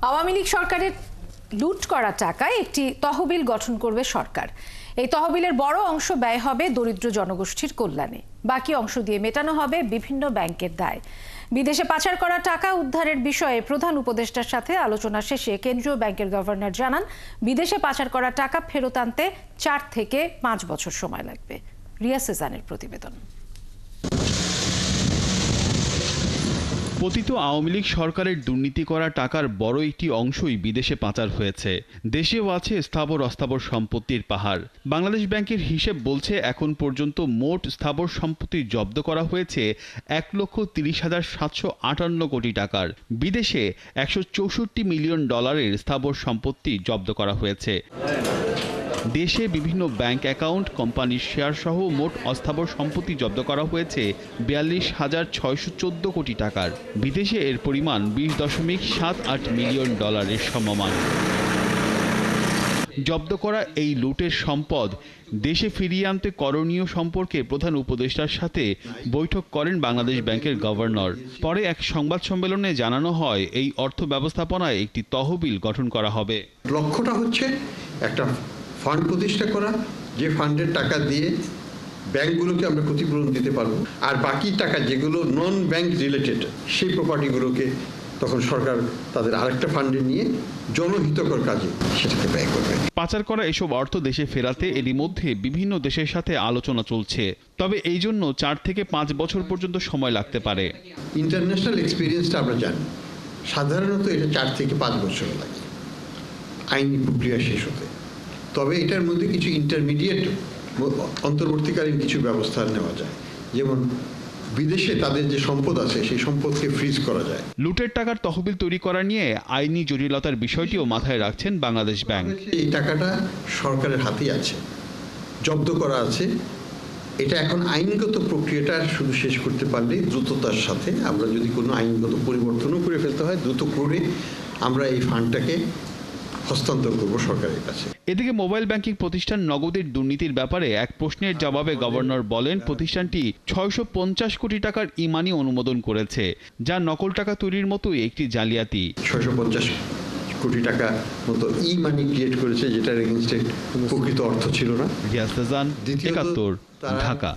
আওয়ামী লীগ সরকারের লুট করা টাকায় একটি তহবিল গঠন করবে সরকার। এই তহবিলের বড় অংশ ব্যয় হবে দরিদ্র জনগোষ্ঠীর কল্যাণে, বাকি অংশ দিয়ে মেটানো হবে বিভিন্ন ব্যাংকের দায়। বিদেশে পাচার করা টাকা উদ্ধারের বিষয়ে প্রধান উপদেষ্টার সাথে আলোচনা শেষে কেন্দ্রীয় ব্যাংকের গভর্নর জানান, বিদেশে পাচার করা টাকা ফেরত আনতে 4 থেকে 5 বছর সময় লাগবে। রিয়া সেজানের প্রতিবেদন। পতিত আওয়ামী লীগ সরকারের দুর্নীতি করা টাকার বড় একটি অংশই বিদেশে পাচার হয়েছে। দেশেও আছে স্থাবর অস্থাবর সম্পত্তির পাহাড়। বাংলাদেশ ব্যাংকের হিসেব বলছে, এখন পর্যন্ত মোট স্থাবর সম্পত্তি জব্দ করা হয়েছে 1,30,758 কোটি টাকার। বিদেশে $164 মিলিয়ন স্থাবর সম্পত্তি জব্দ করা হয়েছে। দেশে বিভিন্ন ব্যাংক অ্যাকাউন্ট, কোম্পানির শেয়ার সহ মোট অস্থাবর সম্পত্তি জব্দ করা হয়েছে 42,614 কোটি টাকার। বিদেশে এর পরিমাণ $20.78 মিলিয়ন সমমান। জব্দ করা এই লুটের সম্পদ দেশে ফিরিয়ে আনতে করণীয় সম্পর্কে প্রধান উপদেষ্টার সাথে বৈঠক করেন বাংলাদেশ ব্যাংকের গভর্নর। পরে এক সংবাদ সম্মেলনে জানানো হয়, এই অর্থ ব্যবস্থাপনায় একটি তহবিল গঠন করা হবে। লক্ষ্যটা হচ্ছে একটা ফান্ড প্রতিষ্ঠা করা, যে ফান্ডের টাকা দিয়ে ব্যাংকগুলোকে আমরা ক্ষতিপূরণ দিতে পারবো, আর বাকি টাকা যেগুলো নন ব্যাংক রিলেটেড সেই প্রপার্টিগুলোকে তখন সরকার তাদের আরেকটা ফান্ডে নিয়ে জনহিতকর কাজে সেটাকে ব্যয় করবে। পাচার করা এসব অর্থ দেশে ফেরাতে এরই মধ্যে বিভিন্ন দেশের সাথে আলোচনা চলছে, তবে এই জন্য 4 থেকে 5 বছর পর্যন্ত সময় লাগতে পারে। ইন্টারন্যাশনাল এক্সপিরিয়েন্সটা আমরা জানি, সাধারণত এটা 4 থেকে 5 বছর লাগে আইনি প্রক্রিয়া শেষ হতে। তবে এটার মধ্যে কিছু ইন্টারমিডিয়েট অন্তর্বর্তীকালীন কিছু ব্যবস্থা নেওয়া যায়, যেমন বিদেশে তাদের যে সম্পদ আছে সেই সম্পদকে ফ্রিজ করা যায়। লুটের টাকার তহবিল তৈরি করা নিয়ে আইনি জটিলতার বিষয়টিও মাথায় রাখছেন বাংলাদেশ ব্যাংক। এই টাকাটা সরকারের হাতেই আছে, জব্দ করা আছে। এটা এখন আইনগত প্রক্রিয়াটা শুধু শেষ করতে পারলে দ্রুততার সাথে, আমরা যদি কোনো আইনগত পরিবর্তনও করে ফেলতে হয়, দ্রুত করে আমরা এই ফান্ডটাকে হস্তান্তর করব সরকারের কাছে। এদিকে মোবাইল ব্যাংকিং প্রতিষ্ঠান নগদের দুর্নীতির ব্যাপারে এক প্রশ্নের জবাবে গভর্নর বলেন, প্রতিষ্ঠানটি 650 কোটি টাকার ই-মানি অনুমোদন করেছে, যা নকল টাকা তৈরির মতোই একটি জালিয়াতি। 650 কোটি টাকা মতো ই-মানি ক্রিয়েট করেছে, যেটার এগেইনস্টে প্রকৃত অর্থ ছিল না। রিয়াজ সেজান, 71, ঢাকা।